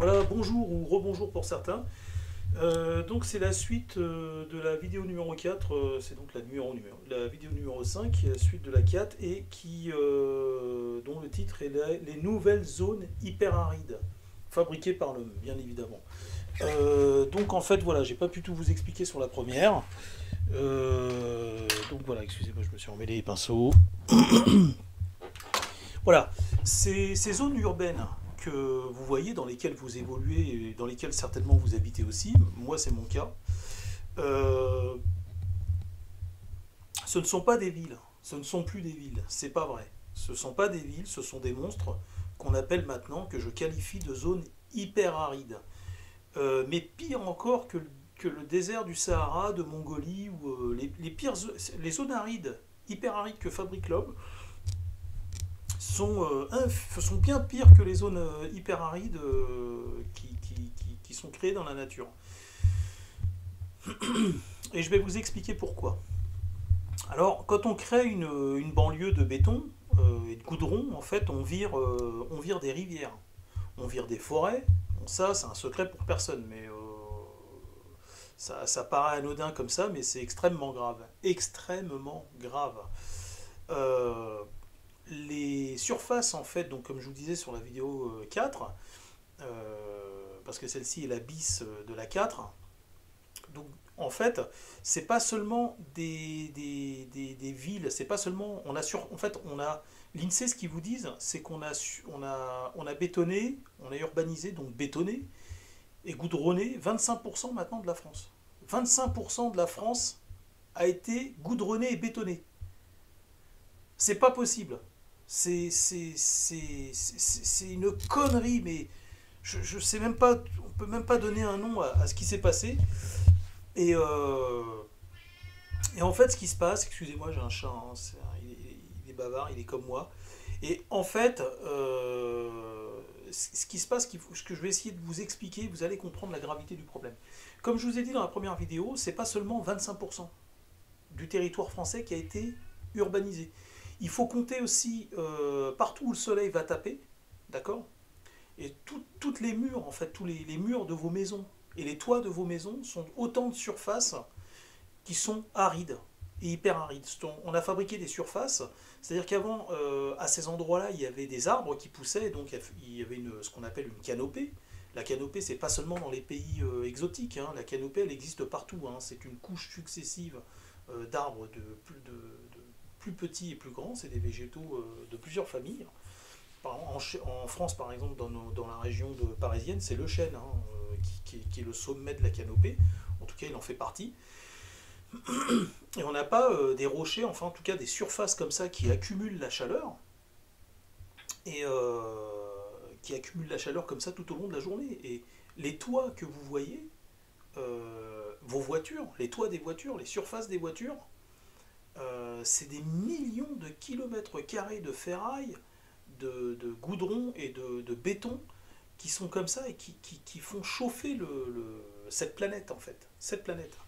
Voilà, bonjour ou rebonjour pour certains. Donc c'est la suite de la vidéo numéro 4, c'est donc la vidéo numéro 5, qui est la suite de la 4 et dont le titre est les nouvelles zones hyperarides, fabriquées par l'homme, bien évidemment. Donc en fait voilà, j'ai pas pu tout vous expliquer sur la première. Donc voilà, excusez-moi, je me suis emmêlé les pinceaux. Voilà, ces zones urbaines que vous voyez, dans lesquelles vous évoluez et dans lesquelles certainement vous habitez aussi, moi c'est mon cas, euh, ce ne sont pas des villes, ce ne sont plus des villes, c'est pas vrai. Ce ne sont pas des villes, ce sont des monstres qu'on appelle maintenant, que je qualifie de zones hyper arides. Mais pire encore que le désert du Sahara, de Mongolie, ou les zones arides, hyper arides que fabrique l'homme, sont bien pires que les zones hyper arides qui sont créées dans la nature. Et je vais vous expliquer pourquoi. Alors, quand on crée une banlieue de béton et de goudron, en fait, on vire des rivières, on vire des forêts. Bon, ça, c'est un secret pour personne, mais ça paraît anodin comme ça, mais c'est extrêmement grave. Extrêmement grave. Euh, les surfaces, en fait, donc comme je vous disais sur la vidéo 4, parce que celle-ci est la bis de la 4, donc en fait, c'est pas seulement des villes, c'est pas seulement. En fait, l'INSEE, ce qu'ils vous disent, c'est on a bétonné, on a urbanisé, donc bétonné, et goudronné 25% maintenant de la France. 25% de la France a été goudronné et bétonné. C'est pas possible. C'est une connerie, mais je sais même pas, on peut même pas donner un nom à ce qui s'est passé. Et, euh, et en fait, ce qui se passe, excusez-moi, j'ai un chat, hein, il est bavard, il est comme moi. Et en fait, ce qui se passe, ce que je vais essayer de vous expliquer, vous allez comprendre la gravité du problème. Comme je vous ai dit dans la première vidéo, c'est pas seulement 25% du territoire français qui a été urbanisé. Il faut compter aussi partout où le soleil va taper, d'accord. Et toutes les murs, en fait, tous les murs de vos maisons et les toits de vos maisons sont autant de surfaces qui sont arides et hyper arides. On a fabriqué des surfaces, c'est-à-dire qu'avant, à ces endroits-là, il y avait des arbres qui poussaient, donc il y avait ce qu'on appelle une canopée. La canopée, c'est pas seulement dans les pays exotiques, hein. La canopée, elle existe partout, hein. C'est une couche successive d'arbres de plus petits et plus grands, c'est des végétaux de plusieurs familles. En France, par exemple, dans la région parisienne, c'est le chêne, hein, qui est le sommet de la canopée. En tout cas, il en fait partie. Et on n'a pas des rochers, enfin en tout cas des surfaces comme ça qui accumulent la chaleur, et qui accumulent la chaleur comme ça tout au long de la journée. Et les toits que vous voyez, vos voitures, les toits des voitures, les surfaces des voitures, c'est des millions de kilomètres carrés de ferraille, de goudron et de béton qui sont comme ça et qui font chauffer cette planète, en fait. Cette planète.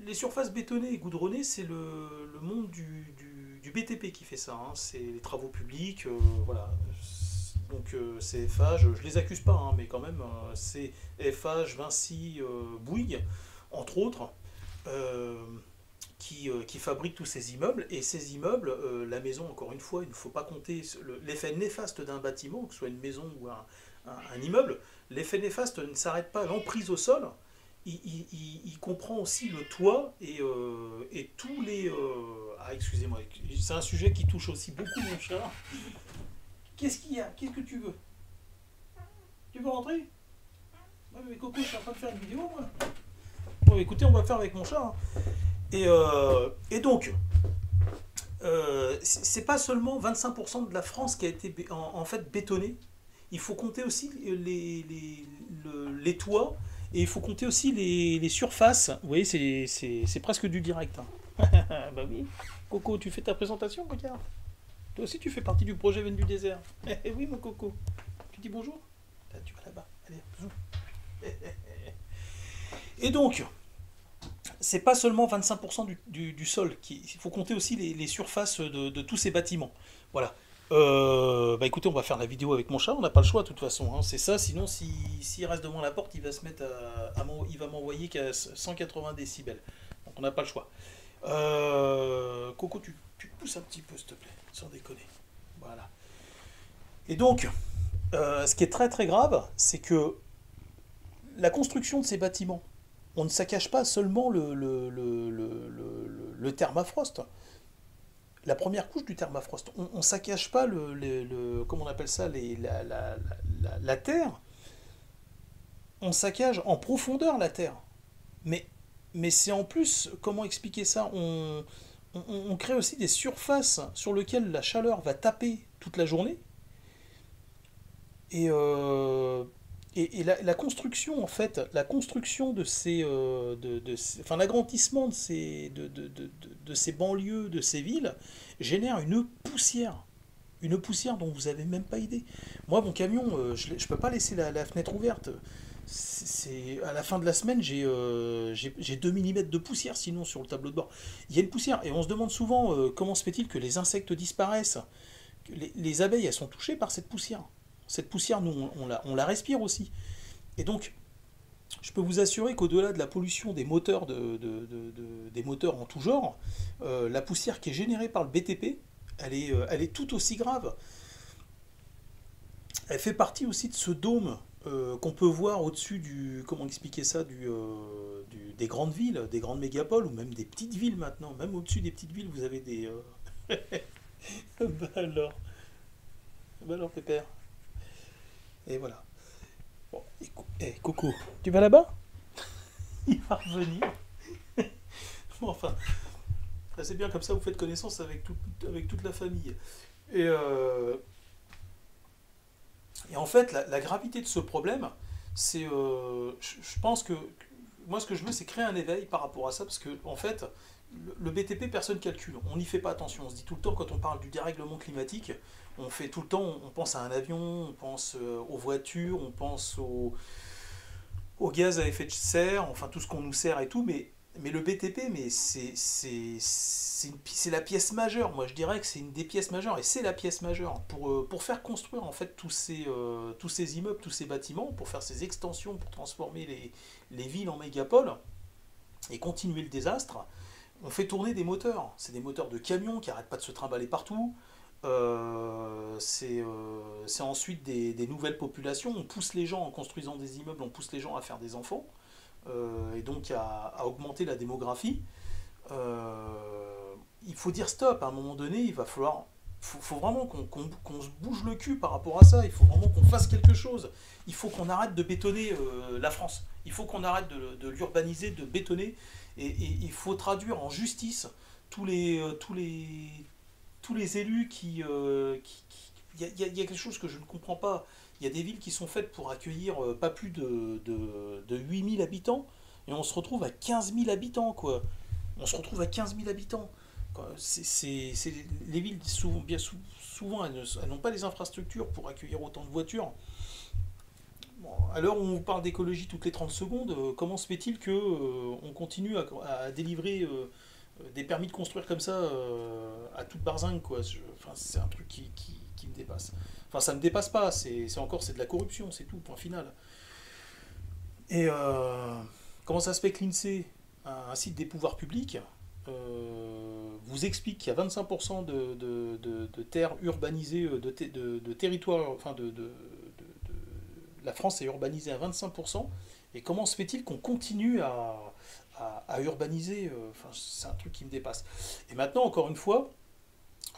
Les surfaces bétonnées et goudronnées, c'est le monde du BTP qui fait ça, hein. C'est les travaux publics, voilà. Donc c'est FH, je les accuse pas, hein, mais quand même, c'est FH, Vinci, Bouygues, entre autres, euh, qui fabriquent tous ces immeubles. Et ces immeubles, la maison, encore une fois, il ne faut pas compter l'effet néfaste d'un bâtiment, que ce soit une maison ou un immeuble. L'effet néfaste ne s'arrête pas à l'emprise au sol, il comprend aussi le toit et tous les... Ah, excusez-moi, c'est un sujet qui touche aussi beaucoup mon chat. Qu'est-ce qu'il y a? Qu'est-ce que tu veux? Tu veux rentrer? Ouais, mais Coco, je suis en train de faire une vidéo, moi. Bon, écoutez, on va faire avec mon chat, hein. Et donc, c'est pas seulement 25% de la France qui a été en fait bétonnée. Il faut compter aussi les toits et il faut compter aussi les surfaces. Vous voyez, c'est presque du direct, hein. Bah oui. Coco, tu fais ta présentation, regarde. Toi aussi, tu fais partie du projet Venue du désert. Eh oui, mon Coco. Tu dis bonjour? Là, tu vas là-bas. Allez, bisous. Et donc, c'est pas seulement 25% du sol. Il faut compter aussi les surfaces de tous ces bâtiments. Voilà. Bah écoutez, on va faire la vidéo avec mon chat, on n'a pas le choix de toute façon, hein. C'est ça, sinon s'il reste devant la porte, il va se mettre il va m'envoyer qu'à 180 décibels. Donc on n'a pas le choix. Coco, tu pousses un petit peu, s'il te plaît, sans déconner. Voilà. Et donc, ce qui est très très grave, c'est que la construction de ces bâtiments, on ne saccage pas seulement le thermafrost, la première couche du thermafrost. On ne saccage pas comment on appelle ça, la terre, on saccage en profondeur la terre. Mais, mais c'est en plus, comment expliquer ça, on crée aussi des surfaces sur lesquelles la chaleur va taper toute la journée. Et, la construction, en fait, la construction de enfin, l'agrandissement de ces banlieues, de ces villes, génère une poussière. Une poussière dont vous n'avez même pas idée. Moi, mon camion, je ne peux pas laisser la fenêtre ouverte. À la fin de la semaine, j'ai 2 millimètres de poussière sinon sur le tableau de bord. Il y a une poussière et on se demande souvent comment se fait-il que les insectes disparaissent. Les abeilles, elles sont touchées par cette poussière. Cette poussière, nous, on la respire aussi. Et donc, je peux vous assurer qu'au-delà de la pollution des moteurs, des moteurs en tout genre, la poussière qui est générée par le BTP, elle est tout aussi grave. Elle fait partie aussi de ce dôme qu'on peut voir au-dessus du, comment expliquer ça, des grandes villes, des grandes mégapoles, ou même des petites villes maintenant. Même au-dessus des petites villes, vous avez des... bah alors, bah alors, pépère. Et voilà. Bon, Coco, tu vas là-bas? Il va revenir. Bon, enfin, c'est bien comme ça, vous faites connaissance avec toute la famille. Et, euh, et en fait, la gravité de ce problème, c'est, je pense que moi, ce que je veux, c'est créer un éveil par rapport à ça, parce que en fait, le BTP, personne calcule. On n'y fait pas attention. On se dit tout le temps, quand on parle du dérèglement climatique, on fait tout le temps, on pense à un avion, on pense aux voitures, on pense au gaz à effet de serre, enfin tout ce qu'on nous sert et tout, mais le BTP, mais c'est la pièce majeure. Moi, je dirais que c'est une des pièces majeures, et c'est la pièce majeure pour faire construire en fait tous ces immeubles, tous ces bâtiments, pour faire ces extensions, pour transformer les villes en mégapoles et continuer le désastre. On fait tourner des moteurs. C'est des moteurs de camions qui n'arrêtent pas de se trimballer partout. C'est ensuite des nouvelles populations. On pousse les gens en construisant des immeubles, on pousse les gens à faire des enfants, et donc à augmenter la démographie. Il faut dire stop. À un moment donné, il va falloir. Faut vraiment qu'on se bouge le cul par rapport à ça. Il faut vraiment qu'on fasse quelque chose. Il faut qu'on arrête de bétonner la France. Il faut qu'on arrête de l'urbaniser, de bétonner. Et il faut traduire en justice tous les élus y a quelque chose que je ne comprends pas. Il y a des villes qui sont faites pour accueillir pas plus de 8000 habitants, et on se retrouve à 15 000 habitants, quoi. On se retrouve à 15 000 habitants. Les villes, souvent, elles n'ont pas les infrastructures pour accueillir autant de voitures. Bon, à l'heure où on vous parle d'écologie toutes les 30 secondes, comment se fait-il que on continue à délivrer des permis de construire comme ça à toute barzingue, quoi. Enfin, c'est un truc qui me dépasse. Enfin, ça me dépasse pas, c'est de la corruption, c'est tout, point final. Et comment ça se fait que l'INSEE, un site des pouvoirs publics, vous explique qu'il y a 25% de terres urbanisées, de territoires, enfin la France est urbanisée à 25%, et comment se fait-il qu'on continue à urbaniser, enfin, c'est un truc qui me dépasse. Et maintenant, encore une fois,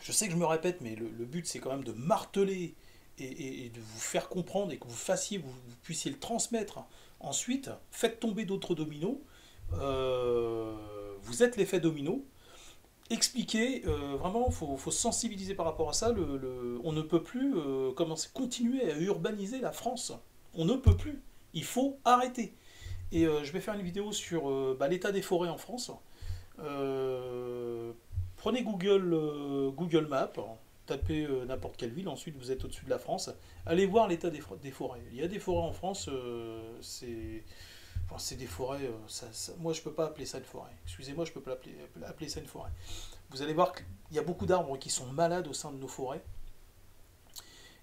je sais que je me répète, mais le but c'est quand même de marteler et de vous faire comprendre et que vous puissiez le transmettre. Ensuite, faites tomber d'autres dominos. Vous êtes l'effet domino. Expliquez, vraiment, faut sensibiliser par rapport à ça. On ne peut plus continuer à urbaniser la France. On ne peut plus. Il faut arrêter. Et je vais faire une vidéo sur l'état des forêts en France. Euh, Prenez Google Maps, tapez n'importe quelle ville, ensuite vous êtes au-dessus de la France. Allez voir l'état des forêts. Il y a des forêts en France, c'est des forêts. Moi, je peux pas appeler ça une forêt. Excusez-moi, je peux pas appeler ça une forêt. Vous allez voir qu'il y a beaucoup d'arbres qui sont malades au sein de nos forêts.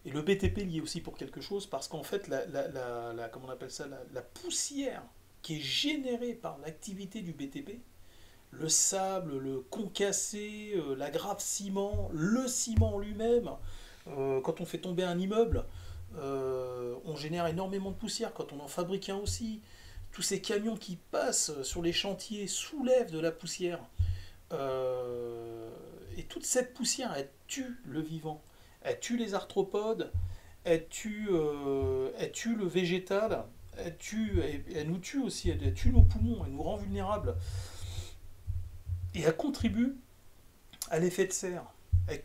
Et le BTP lié aussi pour quelque chose, parce qu'en fait, comment on appelle ça, la poussière qui est générée par l'activité du BTP, le sable, le concassé, la grappe ciment, le ciment lui-même, quand on fait tomber un immeuble, on génère énormément de poussière, quand on en fabrique un aussi. Tous ces camions qui passent sur les chantiers soulèvent de la poussière. Et toute cette poussière, elle tue le vivant. Elle tue les arthropodes, elle tue le végétal, elle nous tue aussi, elle tue nos poumons, elle nous rend vulnérables. Et elle contribue à l'effet de serre.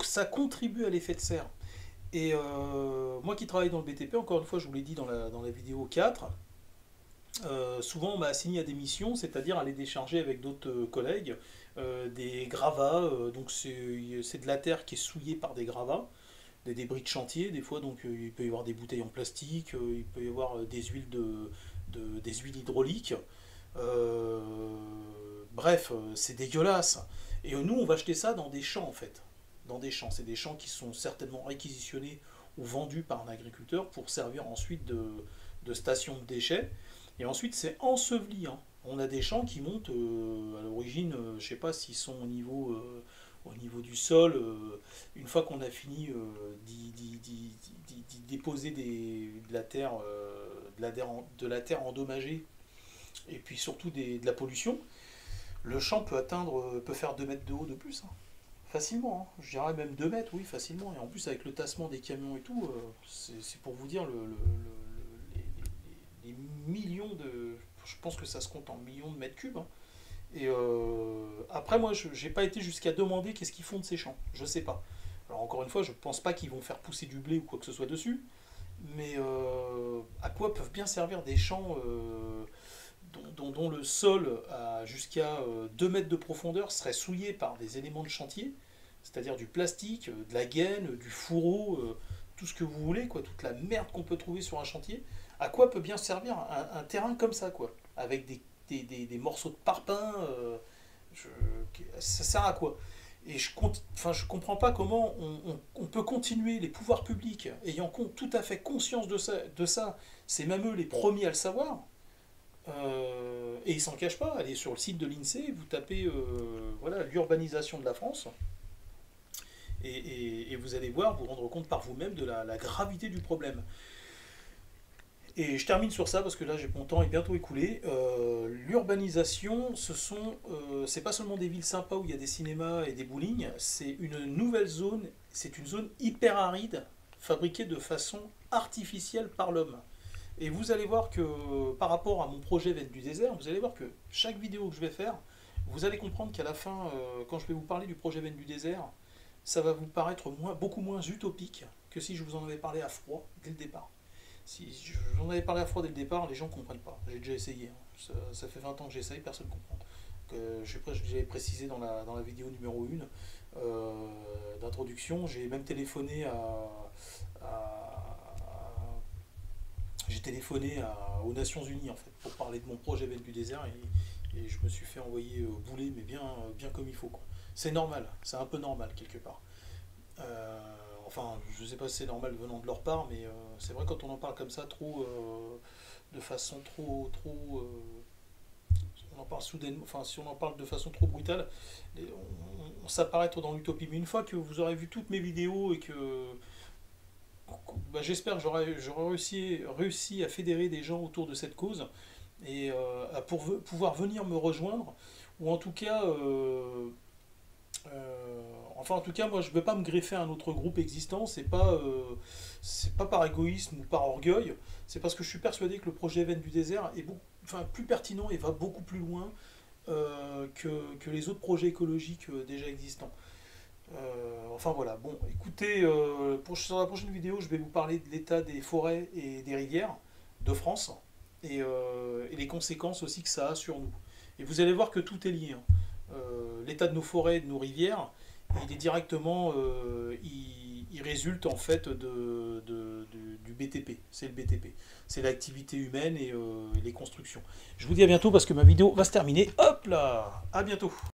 Ça contribue à l'effet de serre. Et moi qui travaille dans le BTP, encore une fois, je vous l'ai dit dans la vidéo 4, souvent on m'a assigné à des missions, c'est-à-dire à les décharger avec d'autres collègues, des gravats, donc c'est de la terre qui est souillée par des gravats, des débris de chantier, des fois donc il peut y avoir des bouteilles en plastique, il peut y avoir des huiles, des huiles hydrauliques, bref, c'est dégueulasse. Et nous on va acheter ça dans des champs en fait, dans des champs, c'est des champs qui sont certainement réquisitionnés ou vendus par un agriculteur pour servir ensuite de station de déchets. Et ensuite, c'est enseveli. Hein. On a des champs qui montent à l'origine, je ne sais pas s'ils sont au niveau du sol. Une fois qu'on a fini d'y déposer de la terre, de la terre endommagée, et puis surtout de la pollution, le champ peut faire 2 mètres de haut de plus. Hein. Facilement, hein. Je dirais même 2 mètres, oui, facilement. Et en plus, avec le tassement des camions et tout, c'est pour vous dire les millions de... Je pense que ça se compte en millions de mètres cubes. Hein. Et après, moi, je n'ai pas été jusqu'à demander qu'est-ce qu'ils font de ces champs. Je ne sais pas. Alors, encore une fois, je ne pense pas qu'ils vont faire pousser du blé ou quoi que ce soit dessus. Mais à quoi peuvent bien servir des champs dont le sol à jusqu'à 2 mètres de profondeur serait souillé par des éléments de chantier, c'est-à-dire du plastique, de la gaine, du fourreau, tout ce que vous voulez, quoi, toute la merde qu'on peut trouver sur un chantier. À quoi peut bien servir un terrain comme ça, quoi, avec des morceaux de parpaing, ça sert à quoi? Et je comprends pas comment on peut continuer, les pouvoirs publics ayant tout à fait conscience de ça, c'est même eux les premiers à le savoir, et ils s'en cachent pas. Allez sur le site de l'INSEE, vous tapez voilà, l'urbanisation de la France, et vous allez voir, vous rendre compte par vous-même de la gravité du problème. Et je termine sur ça parce que là mon temps est bientôt écoulé. L'urbanisation, c'est pas seulement des villes sympas où il y a des cinémas et des bowling, c'est une nouvelle zone, c'est une zone hyper aride, fabriquée de façon artificielle par l'homme. Et vous allez voir que par rapport à mon projet Veine du désert, vous allez voir que chaque vidéo que je vais faire, vous allez comprendre qu'à la fin, quand je vais vous parler du projet Veine du désert, ça va vous paraître beaucoup moins utopique que si je vous en avais parlé à froid dès le départ. Si j'en avais parlé à froid dès le départ, les gens ne comprennent pas. J'ai déjà essayé. Hein. Ça fait 20 ans que j'essaye, personne ne comprend. J'avais précisé dans la vidéo numéro 1 d'introduction. J'ai même téléphoné aux Nations Unies en fait, pour parler de mon projet Veine du désert et je me suis fait envoyer bouler, mais bien comme il faut. C'est normal, c'est un peu normal quelque part. Enfin, je ne sais pas si c'est normal venant de leur part, mais c'est vrai quand on en parle comme ça, de façon trop, on en parle soudainement, enfin si on en parle de façon trop brutale, ça paraît être dans l'utopie. Mais une fois que vous aurez vu toutes mes vidéos et que j'espère que j'aurai réussi à fédérer des gens autour de cette cause et à pouvoir venir me rejoindre, ou en tout cas moi je ne veux pas me greffer à un autre groupe existant, c'est pas par égoïsme ou par orgueil, c'est parce que je suis persuadé que le projet Veine du désert est plus pertinent et va beaucoup plus loin que les autres projets écologiques déjà existants. Enfin voilà, bon écoutez, sur la prochaine vidéo je vais vous parler de l'état des forêts et des rivières de France et les conséquences aussi que ça a sur nous. Et vous allez voir que tout est lié. Hein. L'état de nos forêts et de nos rivières, il est directement, il résulte en fait du BTP. C'est le BTP. C'est l'activité humaine et les constructions. Je vous dis à bientôt parce que ma vidéo va se terminer. Hop là, à bientôt.